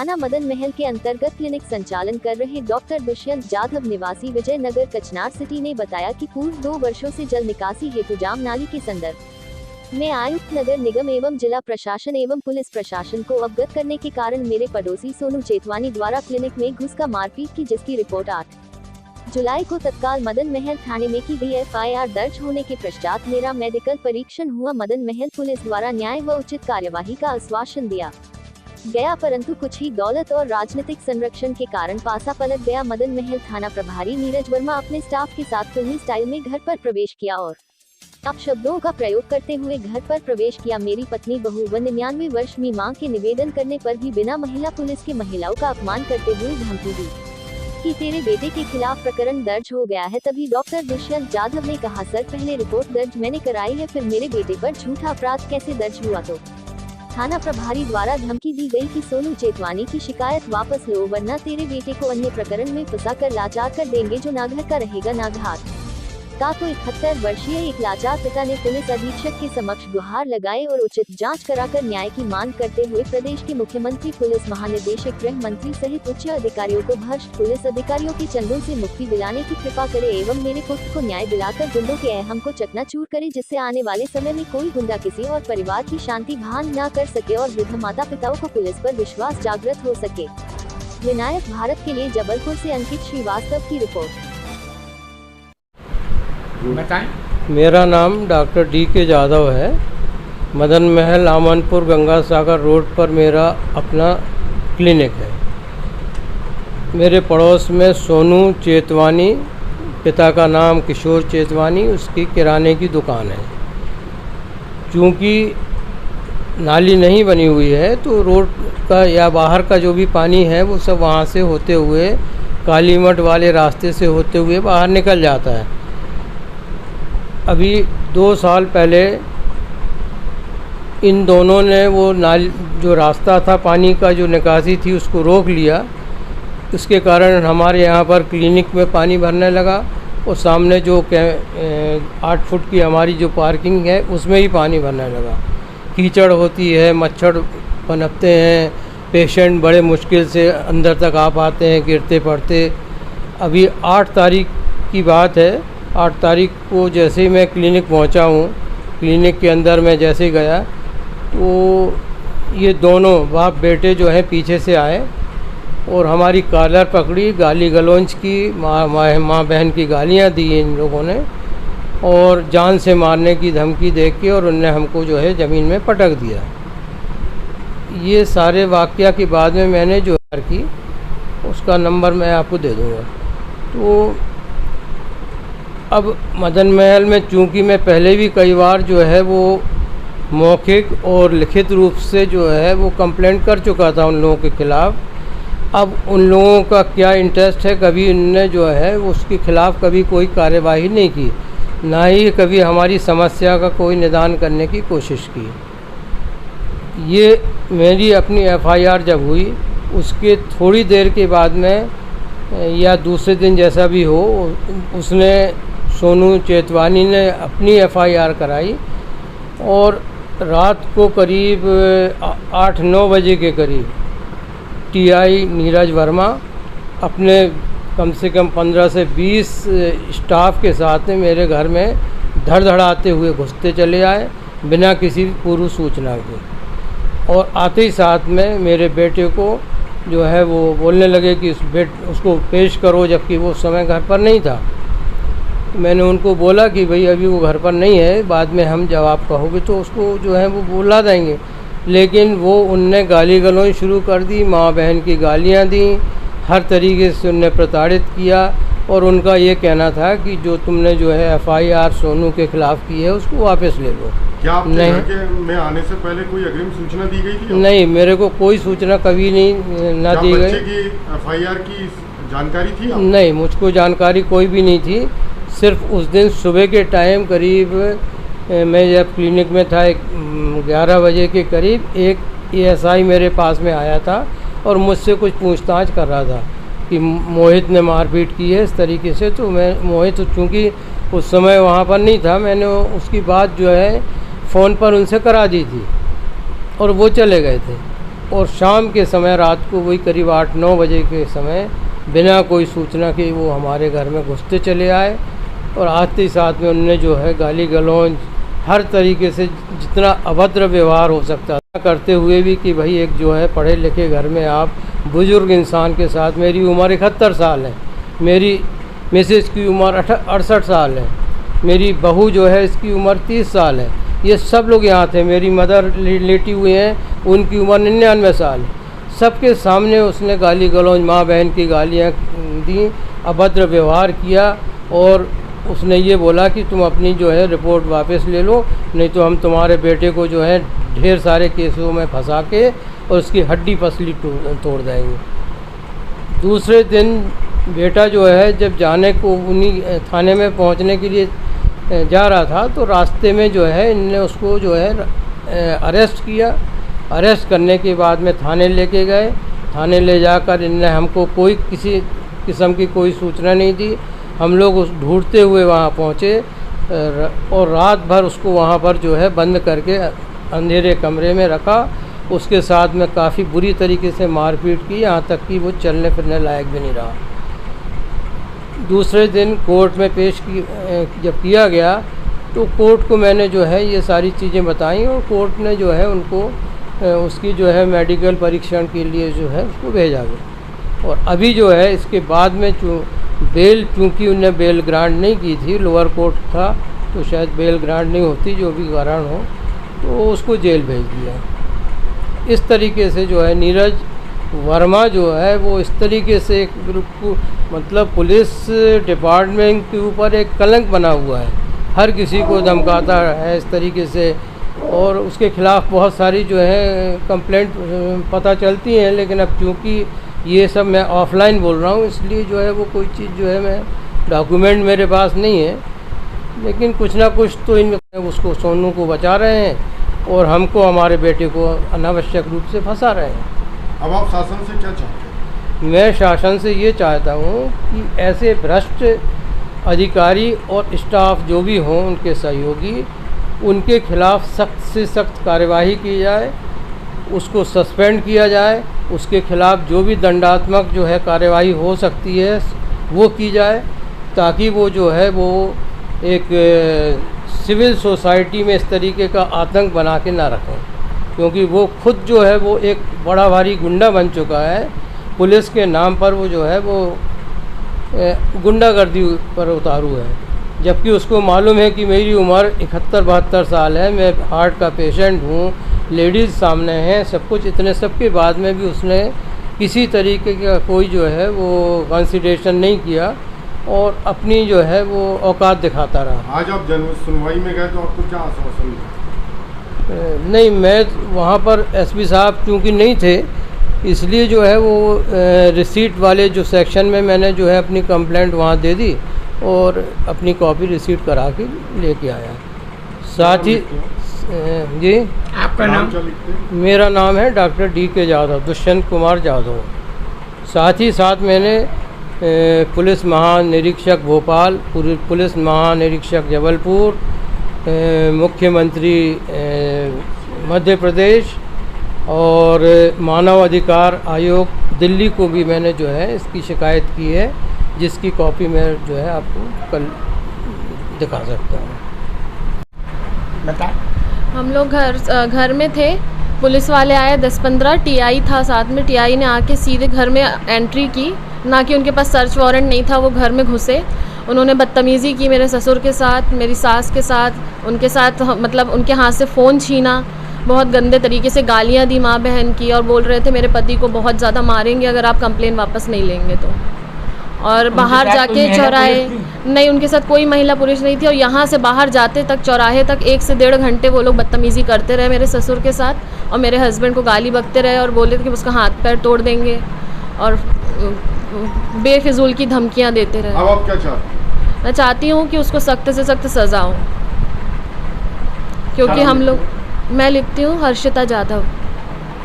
थाना मदन महल के अंतर्गत क्लिनिक संचालन कर रहे डॉक्टर दुष्यंत जाधव निवासी विजयनगर कचनार सिटी ने बताया कि पूर्व 2 वर्षों से जल निकासी हेतु जाम नाली के संदर्भ में आयुक्त नगर निगम एवं जिला प्रशासन एवं पुलिस प्रशासन को अवगत करने के कारण मेरे पड़ोसी सोनू चेतवानी द्वारा क्लिनिक में घुसकर मारपीट की, जिसकी रिपोर्ट 8 जुलाई को तत्काल मदन महल थाने में की गई। FIR दर्ज होने के पश्चात मेरा मेडिकल परीक्षण हुआ। मदन महल पुलिस द्वारा न्याय व उचित कार्यवाही का आश्वासन दिया गया, परंतु कुछ ही दौलत और राजनीतिक संरक्षण के कारण पासा पलट गया। मदन महल थाना प्रभारी नीरज वर्मा अपने स्टाफ के साथ फिल्मी स्टाइल में घर पर प्रवेश किया और अपशब्दों का प्रयोग करते हुए घर पर प्रवेश किया। मेरी पत्नी बहू व 99 वर्ष की मां के निवेदन करने पर भी बिना महिला पुलिस के महिलाओं का अपमान करते हुए धमकी दी कि तेरे बेटे के खिलाफ प्रकरण दर्ज हो गया है। तभी डॉक्टर दुष्यंत जाधव ने कहा, सर पहले रिपोर्ट दर्ज मैंने कराई है, फिर मेरे बेटे पर झूठा अपराध कैसे दर्ज हुआ? तो थाना प्रभारी द्वारा धमकी दी गई कि सोनू चेतवानी की शिकायत वापस लो, वरना तेरे बेटे को अन्य प्रकरण में फंसा कर लाचार कर देंगे, जो ना घर का रहेगा ना घाट का। तो 71 वर्षीय एक लाचार पिता ने पुलिस अधीक्षक के समक्ष गुहार लगाए और उचित जांच कराकर न्याय की मांग करते हुए प्रदेश के मुख्यमंत्री, पुलिस महानिदेशक, गृह मंत्री सहित उच्च अधिकारियों को भ्रष्ट पुलिस अधिकारियों के चंगुल से मुक्ति दिलाने की कृपा करे एवं मेरे पुत्र को न्याय दिलाकर गुंडों के अहम को चकनाचूर करे, जिससे आने वाले समय में कोई गुंडा किसी और परिवार की शांति भंग न कर सके और वृद्ध माता पिताओं को पुलिस पर विश्वास जागृत हो सके। विनायक भारत के लिए जबलपुर से अंकित श्रीवास्तव की रिपोर्ट। बताएं। मेरा नाम डॉक्टर DK जाधव है। मदन महल आमनपुर गंगा सागर रोड पर मेरा अपना क्लिनिक है। मेरे पड़ोस में सोनू चेतवानी, पिता का नाम किशोर चेतवानी, उसकी किराने की दुकान है। चूँकि नाली नहीं बनी हुई है तो रोड का या बाहर का जो भी पानी है वो सब वहाँ से होते हुए कालीमठ वाले रास्ते से होते हुए बाहर निकल जाता है। अभी 2 साल पहले इन दोनों ने वो नाली जो रास्ता था पानी का जो निकासी थी उसको रोक लिया। इसके कारण हमारे यहाँ पर क्लिनिक में पानी भरने लगा और सामने जो 8 फुट की हमारी जो पार्किंग है उसमें ही पानी भरने लगा। कीचड़ होती है, मच्छर पनपते हैं, पेशेंट बड़े मुश्किल से अंदर तक आ पाते हैं गिरते पड़ते। अभी 8 तारीख की बात है। 8 तारीख को जैसे ही मैं क्लिनिक पहुंचा हूं, क्लिनिक के अंदर मैं जैसे ही गया तो ये दोनों बाप बेटे जो हैं पीछे से आए और हमारी कॉलर पकड़ी, गाली गलौज की, माँ बहन की गालियां दी इन लोगों ने और जान से मारने की धमकी दे के और उनने हमको जो है ज़मीन में पटक दिया। ये सारे वाक़या के बाद में मैंने जो की उसका नंबर मैं आपको दे दूँगा। तो अब मदन महल में चूँकि मैं पहले भी कई बार जो है वो मौखिक और लिखित रूप से जो है वो कंप्लेंट कर चुका था उन लोगों के ख़िलाफ़। अब उन लोगों का क्या इंटरेस्ट है, कभी उनने जो है उसके ख़िलाफ़ कभी कोई कार्यवाही नहीं की, ना ही कभी हमारी समस्या का कोई निदान करने की कोशिश की। ये मेरी अपनी FIR जब हुई उसके थोड़ी देर के बाद में या दूसरे दिन जैसा भी हो, उसने सोनू चेतवानी ने अपनी FIR कराई और रात को करीब 8-9 बजे के करीब TI नीरज वर्मा अपने कम से कम 15 से 20 स्टाफ के साथ में मेरे घर में धड़धड़ाते हुए घुसते चले आए बिना किसी पूर्व सूचना के। और आते ही साथ में मेरे बेटे को जो है वो बोलने लगे कि उसको पेश करो, जबकि वो उस समय घर पर नहीं था। मैंने उनको बोला कि भाई अभी वो घर पर नहीं है, बाद में हम जब आप कहोगे तो उसको जो है वो बुला देंगे। लेकिन वो उनने गाली गलौज शुरू कर दी, माँ बहन की गालियाँ दी, हर तरीके से उनने प्रताड़ित किया और उनका ये कहना था कि जो तुमने जो है FIR सोनू के खिलाफ़ की है उसको वापस ले लो। क्या आपके घर के में आने से पहले कोई अग्रिम सूचना दी गई थी? नहीं, मेरे को कोई सूचना कभी नहीं ना दी गई। बच्चे की FIR की जानकारी थी? नहीं, मुझको जानकारी कोई भी नहीं थी। सिर्फ उस दिन सुबह के टाइम करीब मैं जब क्लिनिक में था 11 बजे के करीब एक ASI मेरे पास में आया था और मुझसे कुछ पूछताछ कर रहा था कि मोहित ने मारपीट की है इस तरीके से। तो मैं मोहित चूँकि उस समय वहाँ पर नहीं था, मैंने उसकी बात जो है फ़ोन पर उनसे करा दी थी और वो चले गए थे। और शाम के समय, रात को वही करीब 8-9 बजे के समय, बिना कोई सूचना के वो हमारे घर में घुसते चले आए और आते ही साथ में उनने जो है गाली गलौज हर तरीके से जितना अभद्र व्यवहार हो सकता था करते हुए भी कि भाई एक जो है पढ़े लिखे घर में आप बुज़ुर्ग इंसान के साथ, मेरी उम्र 71 साल है, मेरी मिसेस की उम्र 68 साल है, मेरी बहू जो है इसकी उम्र 30 साल है, ये सब लोग यहाँ थे, मेरी मदर लेटी हुई हैं, उनकी उम्र 99 साल है। सबके सामने उसने गाली गलौज, माँ बहन की गालियाँ दी, अभद्र व्यवहार किया और उसने ये बोला कि तुम अपनी जो है रिपोर्ट वापस ले लो, नहीं तो हम तुम्हारे बेटे को जो है ढेर सारे केसों में फंसा के और उसकी हड्डी पसली तोड़ देंगे। दूसरे दिन बेटा जो है जब जाने को उन्हीं थाने में पहुंचने के लिए जा रहा था तो रास्ते में जो है इनने उसको जो है अरेस्ट किया। अरेस्ट करने के बाद में थाने लेके गए। थाने ले जाकर इनने हमको कोई किसी किस्म की कोई सूचना नहीं दी। हम लोग उस ढूंढते हुए वहाँ पहुँचे और रात भर उसको वहाँ पर जो है बंद करके अंधेरे कमरे में रखा। उसके साथ में काफ़ी बुरी तरीके से मारपीट की, यहाँ तक कि वो चलने फिरने लायक भी नहीं रहा। दूसरे दिन कोर्ट में पेश जब किया गया तो कोर्ट को मैंने जो है ये सारी चीज़ें बताई और कोर्ट ने जो है उनको उसकी जो है मेडिकल परीक्षण के लिए जो है उसको भेजा गया। और अभी जो है इसके बाद में चूँकि उन्हें बेल ग्रांट नहीं की थी, लोअर कोर्ट था तो शायद बेल ग्रांट नहीं होती, जो भी कारण हो, तो उसको जेल भेज दिया। इस तरीके से जो है नीरज वर्मा जो है वो इस तरीके से एक मतलब पुलिस डिपार्टमेंट के ऊपर एक कलंक बना हुआ है, हर किसी को धमकाता है इस तरीके से और उसके ख़िलाफ़ बहुत सारी जो है कंप्लेंट पता चलती हैं। लेकिन अब चूँकि ये सब मैं ऑफलाइन बोल रहा हूँ इसलिए जो है वो कोई चीज़ जो है मैं डॉक्यूमेंट मेरे पास नहीं है, लेकिन कुछ ना कुछ तो इन उसको सोनू को बचा रहे हैं और हमको हमारे बेटे को अनावश्यक रूप से फंसा रहे हैं। अब आप शासन से क्या चाहते हैं? मैं शासन से ये चाहता हूँ कि ऐसे भ्रष्ट अधिकारी और स्टाफ जो भी हों उनके सहयोगी, उनके खिलाफ़ सख्त से सख्त कार्यवाही की जाए, उसको सस्पेंड किया जाए, उसके खिलाफ़ जो भी दंडात्मक जो है कार्यवाही हो सकती है वो की जाए, ताकि वो जो है वो एक सिविल सोसाइटी में इस तरीके का आतंक बना के ना रखें, क्योंकि वो खुद जो है वो एक बड़ा भारी गुंडा बन चुका है। पुलिस के नाम पर वो जो है वो गुंडागर्दी पर उतारू है, जबकि उसको मालूम है कि मेरी उम्र 71-72 साल है, मैं हार्ट का पेशेंट हूँ, लेडीज़ सामने हैं, सब कुछ, इतने सब के बाद में भी उसने किसी तरीके का कोई जो है वो कंसिडरेशन नहीं किया और अपनी जो है वो औकात दिखाता रहा। आज आप सुनवाई में गए तो आपको क्या आश्वासन मिला? नहीं, मैं वहाँ पर एसपी साहब चूँकि नहीं थे इसलिए जो है वो रिसीट वाले जो सेक्शन में मैंने जो है अपनी कंप्लेंट वहाँ दे दी और अपनी कॉपी रिसीट करा के लेके आया। साथ ही जी, आपका नाम? क्या लिखते हैं? मेरा नाम है डॉक्टर D.K. जाधव, दुष्यंत कुमार जाधव। साथ ही साथ मैंने पुलिस महानिरीक्षक भोपाल, पुलिस महानिरीक्षक जबलपुर, मुख्यमंत्री मध्य प्रदेश और मानव अधिकार आयोग दिल्ली को भी मैंने जो है इसकी शिकायत की है, जिसकी कॉपी मैं जो है आपको कल दिखा सकता हूँ। बता। हम लोग घर में थे, पुलिस वाले आए 10-15, टीआई था साथ में। टीआई ने आके सीधे घर में एंट्री की, ना कि उनके पास सर्च वारंट नहीं था, वो घर में घुसे। उन्होंने बदतमीज़ी की मेरे ससुर के साथ, मेरी सास के साथ, उनके साथ मतलब उनके हाथ से फ़ोन छीना, बहुत गंदे तरीके से गालियाँ दी माँ बहन की और बोल रहे थे मेरे पति को बहुत ज़्यादा मारेंगे अगर आप कंप्लेन वापस नहीं लेंगे तो। और बाहर जाके चौराहे, नहीं उनके साथ कोई महिला पुलिस नहीं थी। और यहाँ से बाहर जाते तक चौराहे तक 1 से 1.5 घंटे वो लोग बदतमीज़ी करते रहे मेरे ससुर के साथ और मेरे हस्बैंड को गाली बकते रहे और बोले थे कि उसका हाथ पैर तोड़ देंगे और बेफिजूल की धमकियाँ देते रहे। अब आप क्या चाहते हैं? मैं चाहती हूँ कि उसको सख्त से सख्त सज़ा हो, क्योंकि हम लोग, मैं लिखती हूँ हर्षिता जाधव।